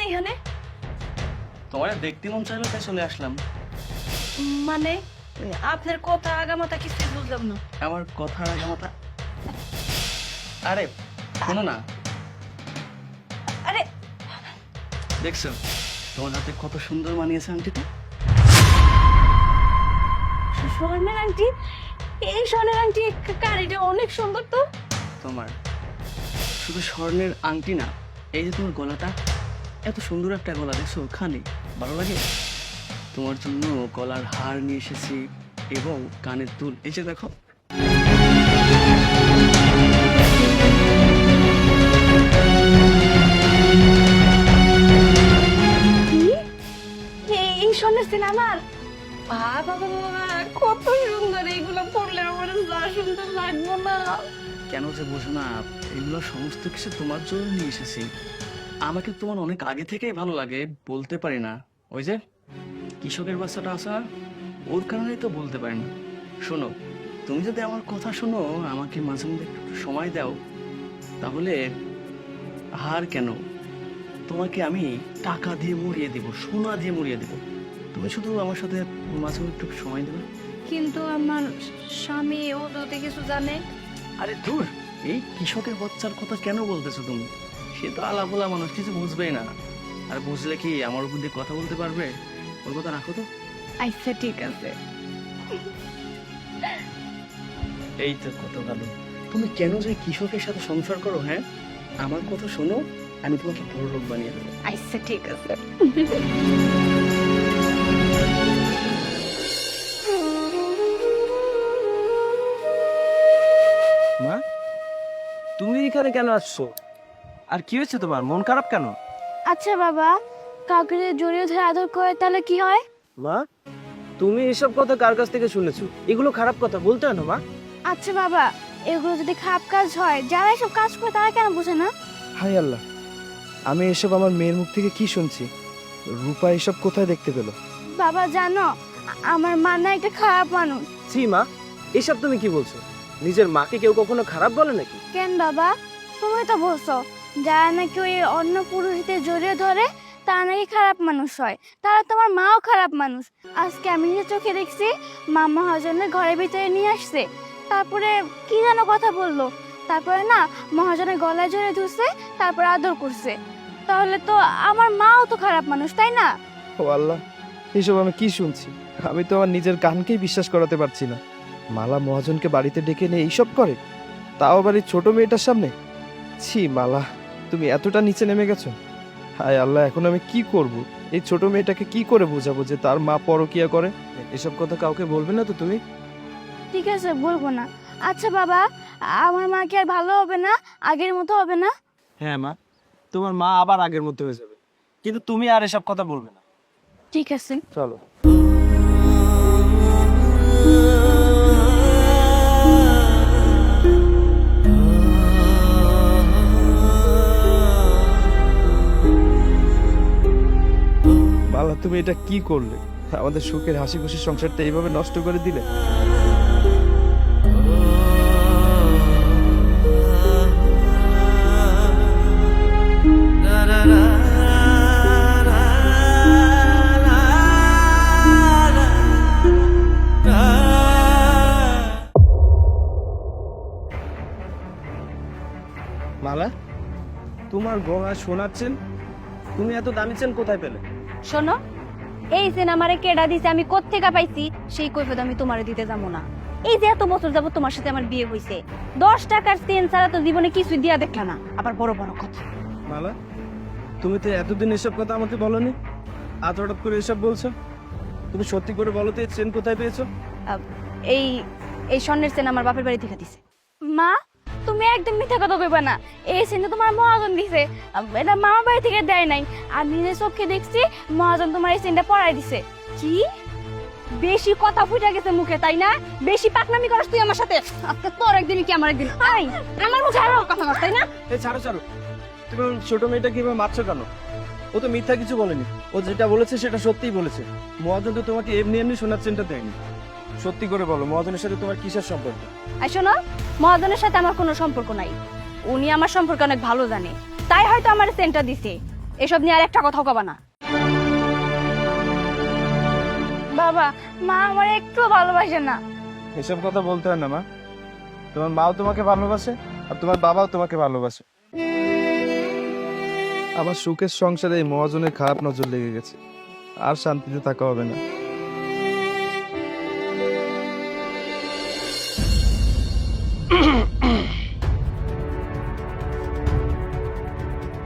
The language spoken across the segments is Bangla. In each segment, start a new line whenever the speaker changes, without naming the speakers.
এখানে?
তোমার দেখতে মন চাইলো তাই চলে আসলাম।
মানে আপনার কথা আগামাতা কিছু বুঝলাম না।
আমার কথা আগামাতা, আরে শোনো না,
আরে
দেখছো তোমার হাতে কত সুন্দর মানিয়েছে আংটিটা।
স্বর্ণের আংটি? এই স্বর্ণের আংটি কার? এটা অনেক সুন্দর তো।
তোমার শুধু স্বর্ণের আংটি না, এই যে তোমার গলাটা, এত সুন্দর একটা গলা, দেখছো খালি ভালো লাগে। তোমার জন্য গলার হার নিয়ে এসেছি এবং কানের দুল, এই যে দেখো।
কি? এই স্বর্ণের চেন আমার? বাবা বাবা, কত সুন্দর! এইগুলো পরলে আমার যা সুন্দর লাগবো না।
কেন যে বোঝো না, এগুলো সমস্ত কিছু তোমার জন্য নিয়ে এসেছি। আমাকে তোমার অনেক আগে থেকেই ভালো লাগে, বলতে পারি না। ওই যে কৃষকের বাচ্চাটা আসা, ওর কারণেই তো বলতে পারি না। শোনো, তুমি যদি আমার কথা শোনো, আমাকে মাঝে মধ্যে একটু সময় দাও, তাহলে হার কেন, তোমাকে আমি টাকা দিয়ে মরিয়ে দিব, সোনা দিয়ে মরিয়ে দিব। তুমি শুধু আমার সাথে মাঝে মধ্যে একটু সময় দেবে।
কিন্তু আমার স্বামী ও যদি কিছু জানে?
আরে দূর, এই কৃষকের বাচ্চার কথা কেন বলতেছো তুমি? সে তো আলাপোলা মানুষ, কিছু বুঝবেই না। আর বুঝলে কি আমার উপর দিয়ে কথা বলতে পারবে? ওর কথা রাখো তো।
আচ্ছা ঠিক আছে।
এই তো কত ভালো। তুমি কেন যে কৃষকের সাথে সংসার করো? হ্যাঁ, আমার কথা শোনো, আমি তোমাকে বড় লোক বানিয়ে দেবো।
আচ্ছা ঠিক আছে।
মা, তুমি এখানে কেন আসছো? আর কি হয়েছে তোমার? মন খারাপ কেন?
আচ্ছা বাবা, কাউকে যদি জড়িয়ে ধরে আদর করে তাহলে কি হয়?
মা, তুমি এসব কথা কার কাছ থেকে শুনেছো? এগুলো খারাপ কথা বলতে হয় না মা।
আচ্ছা বাবা, এগুলো যদি খারাপ কাজ হয়, যারা এসব কাজ করে তারা কেন বোঝে না?
হাই আল্লাহ, আমি এসব আমার মেয়ের মুখ থেকে কি শুনছি? রূপা এসব কোথায় দেখতে পেল?
বাবা জানো, আমার মা না একটা খারাপ মানুষ।
ছি মা, এসব তুমি কি বলছো? নিজের মাকে কেউ কখনো খারাপ বলে নাকি?
কেন বাবা, তুমি তো বলছো যারা নাকি ওই অন্য পুরুষদের জড়িয়ে ধরে তারা নাকি খারাপ মানুষ হয়। তারা তোমার মাও খারাপ মানুষ। আজকে আমি নিজের চোখে দেখছি, মা মহাজনের ঘরের ভিতরে নিয়ে আসছে, তারপরে কি যেন কথা বললো, তারপরে না মহাজনের গলায় জড়িয়ে ধরছে, তারপরে আদর করছে। তাহলে তো আমার মাও তো খারাপ মানুষ, তাই না?
ও আল্লাহ, এসব আমি কি শুনছি? আমি তো আমার নিজের কানকেই বিশ্বাস করাতে পারছি না। মালা মহাজনকে বাড়িতে ডেকে নিয়ে এইসব করে, তাও আবার এই ছোট মেয়েটার সামনে। ছি মালা, তুমি এতটা নিচে নেমে গেছো। হায় আল্লাহ, এখন আমি কি করব? এই ছোট মেয়েটাকে কি করে বোঝাবো যে তার মা পরকিয়া করে?
এসব কথা কাউকে বলবে না তো তুমি?
ঠিক আছে, বলবো না। আচ্ছা বাবা, আমার মা কি আর ভালো হবে না? আগের মতো হবে না?
হ্যাঁ মা, তোমার মা আবার আগের মতো হয়ে যাবে, কিন্তু তুমি আর এসব কথা বলবে না।
ঠিক আছে।
চলো।
মালা, তুমি এটা কি করলে? আমাদের সুখের হাসি খুশি সংসারটা এইভাবে নষ্ট করে দিলে।
মালা, তোমার গলায় সোনার চেন? তুমি এত দামি চেন কোথায় পেলে?
শোনো, এই চেন আমারে কেডা দিছে, আমি কোত্থেকে পাইছি সেই কৈফিয়ত আমি তোমারে দিতে যাবো না। এই যে এত বছর যাবত তোমার সাথে আমার বিয়ে হইছে, 10 টাকার চেন ছাড়া তো জীবনে কিছুই দিয়া দেখলা না, আবার বড় বড় কথা।
মালা, তুমি তো এতদিন এসব কথা আমাকে বলনি, আজ হঠাৎ করে এসব বলছো? তুমি সত্যি করে বলো তো, এই চেন কোথায় পেয়েছো?
এই এই স্বর্ণের চেন আমার বাপের বাড়ি থেকে দিছে।
মা, তুমি একদম মিথ্যা কথা কইবা না। এই সিনটা তোমার মহাজন দিছে, এটা মামা বাড়ি থেকে দেয় নাই। আমি নিজের চোখে দেখছি মহাজন তোমার এই সিনটা পড়াই দিছে।
কি? বেশি কথা ফুটে গেছে মুখে, তাই না? বেশি পাকনামি করছ তুই আমার সাথে। আজকে তোর একদিন কি আমার একদিন। আই আমার মুখে আরো কথা বল, তাই না?
এই ছাড়ো ছাড়ো, তুমি ওই ছোট মেয়েটা কিভাবে মারছো কেন? ও তো মিথ্যা কিছু বলেনি, ও যেটা বলেছে সেটা সত্যিই বলেছে। মহাজন তো তোমাকে এমনি এমনি সোনার চেনটা দেয়নি। সত্যি করে বলো, মহাজনের সাথে তোমার কিসের সম্পর্ক?
আর শোনো, মহাজনের সাথে আমার কোনো সম্পর্ক নাই। উনি আমার সম্পর্কে অনেক ভালো জানে, তাই হয়তো আমার চেনটা দিছে। এসব নিয়ে আর একটা কথাও কবা না।
বাবা, মা আমার একটু ভালোবাসে না।
এসব কথা বলতে হয় না মা, তোমার মাও তোমাকে ভালোবাসে আর তোমার বাবাও তোমাকে ভালোবাসে। আমার সুখের সংসারে এই মহাজনের খারাপ নজর লেগে গেছে, আর শান্তিতে থাকা হবে না।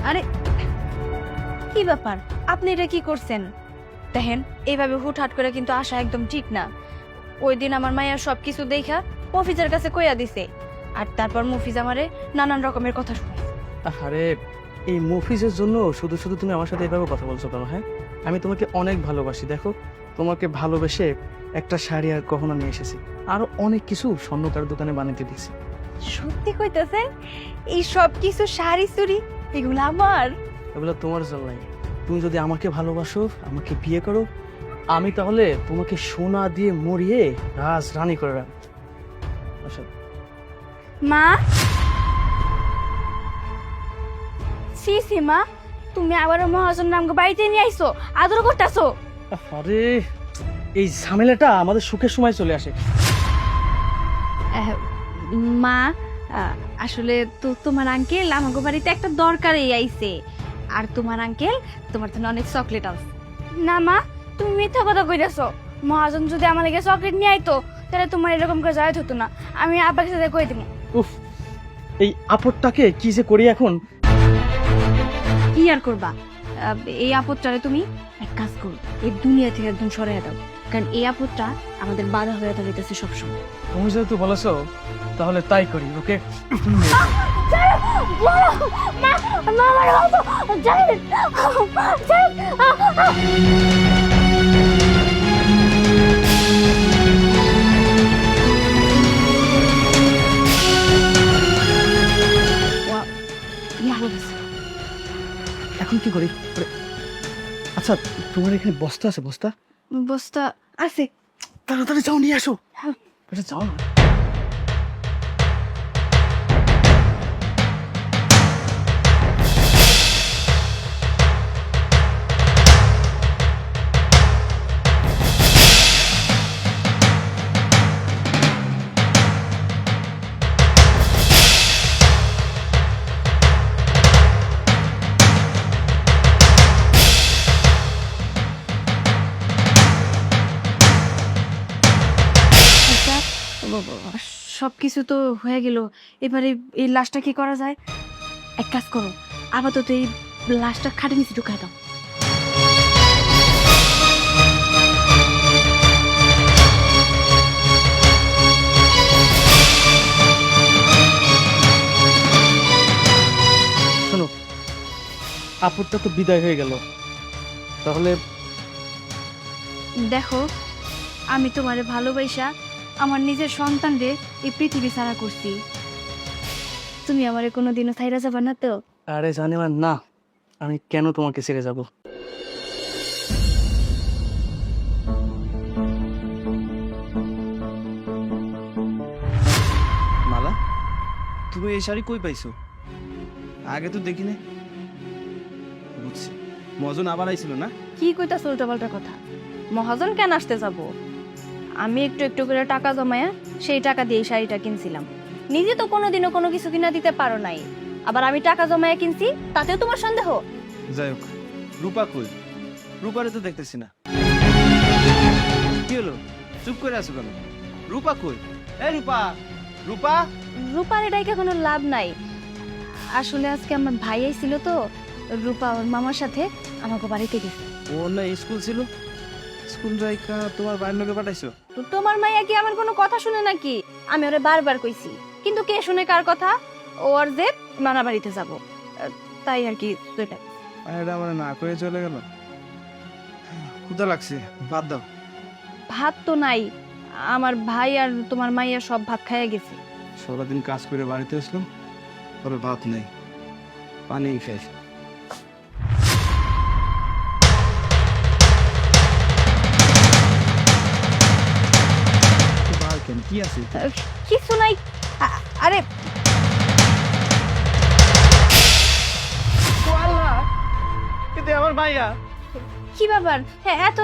আরে কি ব্যাপার, আপনি এটা কি করছেন? দেখেন, এইভাবে হুটহাট করে কিন্তু আসা একদম ঠিক না। ওই দিন আমার মাইয়া সবকিছু দেখা মফিজের কাছে কইয়া দিছে, আর তারপর মফিজ আমারে নানান রকমের কথা শুনে।
আরে এই মফিজের জন্য শুধু শুধু তুমি আমার সাথে এভাবে কথা বলছো কেন? হ্যাঁ, আমি তোমাকে অনেক ভালোবাসি। দেখো, তোমাকে ভালোবেসে একটা শাড়ি আর গহনা নিয়ে এসেছি, আরো অনেক কিছু স্বর্ণকার দোকানে বানাতে দিচ্ছি।
সত্যি কইতেছেন? এই সব কিছু শাড়ি চুড়ি এগুলো আমার?
এগুলো তোমার জন্যই। তুমি যদি আমাকে ভালোবাসো, আমাকে বিয়ে করো, আমি তাহলে তোমাকে সোনা দিয়ে মরিয়ে রাজ রানী করে রাখবো। আচ্ছা,
মা, সি সি মা, তুমি আবারও মহাজন নামকে বাড়িতে নিয়ে আইছো, আদর করতেছো।
আরে এই ঝামেলাটা আমাদের সুখের সময় চলে আসে।
মা, আসলে তো তোমার আঙ্কেল আমাকে বাড়িতে একটা দরকারে আইছে, আর তোমার আঙ্কেল তোমার জন্য অনেক চকলেট আছে।
না মা, তুমি মিথ্যা কথা কইতেছো। মহাজন যদি আমার লাগে চকলেট নিয়ে আইতো, তাহলে তোমার এরকম করে জয় হতো না। আমি আব্বাকে সাথে কই দিব।
উফ, এই আপদটাকে কি যে করি এখন।
কি আর করবা, এই আপদটারে তুমি এক কাজ করো, এই দুনিয়া থেকে একদম সরাইয়া দাও, কারণ এই আপদটা আমাদের বাধা হয়ে দাঁড়াইতেছে সবসময়।
তুমি যেহেতু বলেছো, তাহলে তাই করি। ওকে, এখন কি করি? আচ্ছা, তোমার এখানে বস্তা আছে? বস্তা
বস্তা আছে?
তাড়াতাড়ি যাও, নিয়ে আসো। এটা যাও না।
সবকিছু তো হয়ে গেল, এবারে এই লাশটা কি করা যায়? এক কাজ করো, আপাতত এই লাশটা খাটে নিচে ঢুকায় দাও।
শোনো, আপদটা তো বিদায় হয়ে গেল, তাহলে
দেখো, আমি তোমারে ভালোবাসা আমার নিজের সন্তানরে এই পৃথিবী ছাড়া করছি, তুমি আমারে কোনোদিনও ছাইরা যাবা না তো?
আরে জানি না, আমি কেন তোমাকে ছেড়ে যাব?
মালা, তুমি এই শাড়ি কই পাইছো? আগে তো দেখি না। বুঝছি, মহাজন আবার আইছিল না?
কি কইতাছ উল্টাপাল্টা কথা? মহাজন কেন আসতে যাব? আমি একটু একটু করে টাকা জমায়া সেই টাকা দিয়ে এই শাড়িটা কিনছিলাম। নিজে তো কোনোদিনও কোনো কিছু কিনা দিতে পারো নাই, আবার আমি টাকা জমায়া কিনছি, তাতেও তোমার সন্দেহ?
যাই হোক, রূপা কই? রূপারে তো দেখতেছি না। কি হলো, চুপ করে আছো কেন? রূপা কই? এই রূপা, রূপা!
রূপার এটাকে কোনো লাভ নাই। আসলে আজকে আমার ভাই আইছিল তো, রূপা ওর মামার সাথে আমাকে বাড়িতে গেছে।
ওর না স্কুল ছিল? স্কুল রাইকা তোমার বাইর লোকে পাঠাইছো?
তো তোমার মাইয়া কি আমার কোনো কথা শুনে নাকি? আমি ওরে বারবার কইছি, কিন্তু কে শুনে কার কথা? ওর যে নানা বাড়িতে যাব, তাই আর কি।
এটা আমার না করে চলে গেল। ক্ষুধা লাগছে, ভাত দাও।
ভাত তো নাই, আমার ভাই আর তোমার মাইয়া সব ভাত খাইয়া গেছে।
সারাদিন কাজ করে বাড়িতে আসলাম, তবে ভাত নেই, পানি খাই। কি আছে?
কিছু নাই। আরে
কিন্তু আমার মাইয়া।
কি ব্যাপার? হ্যাঁ, এত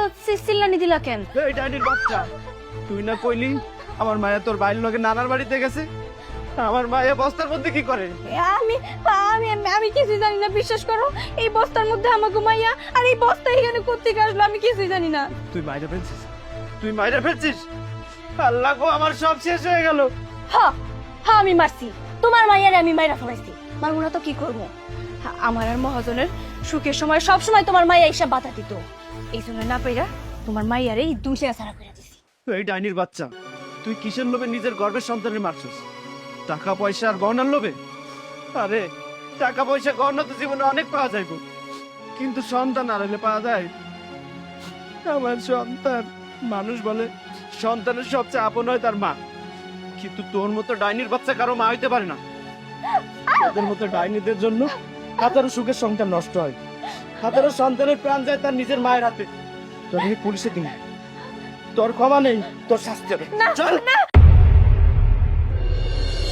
চিল্লানি দিলা কেন?
এই ডাইনির বাচ্চা, তুই না কইলি আমার মায়া তোর বাইরের লোকে নানার বাড়িতে গেছে? আমার মায়া বস্তার মধ্যে কি করে?
আমি আমি আমি কিছুই জানি না, বিশ্বাস করো। এই বস্তার মধ্যে আমাকে মাইয়া, আর এই বস্তা এখানে কোত্থেকে আসলো আমি কিছুই জানি না।
তুই মাইরা ফেলছিস, তুই মাইরা ফেলছিস। আল্লাহ গো, আমার সব শেষ হয়ে গেল।
হ্যাঁ হ্যাঁ, আমি মারছি তোমার মাইয়ারে, আমি মাইরা ফেলাইছি। মারবো না তো কি করবো? আমার আর মহাজনের সুখের সময় সব সময় তোমার মাইয়া এইসব বাধা দিত। এই জন্য না পেরা তোমার মাইয়ারে এই দুইটা ছাড়া করে দিছি।
এই ডাইনির বাচ্চা, তুই কিসের লোভে নিজের গর্ভের সন্তানের মারছিস? টাকা পয়সা আর গহনার লোভে? আরে টাকা পয়সা গহনা তো জীবনে অনেক পাওয়া যাইব, কিন্তু সন্তান আর হলে পাওয়া যায়? আমার সন্তান, মানুষ বলে সন্তানের সবচেয়ে আপন হয় তার মা, কিন্তু তোর মতো ডাইনির বাচ্চা কারো মা হইতে পারে না। তোদের মতো ডাইনিদের জন্য হাজারো সুখের সংসার নষ্ট হয়, হাজারো সন্তানের প্রাণ যায় তার নিজের মায়ের হাতে। তোর পুলিশে দিন, তোর ক্ষমা নেই, তোর শাস্তি হবে।
না
চল।
না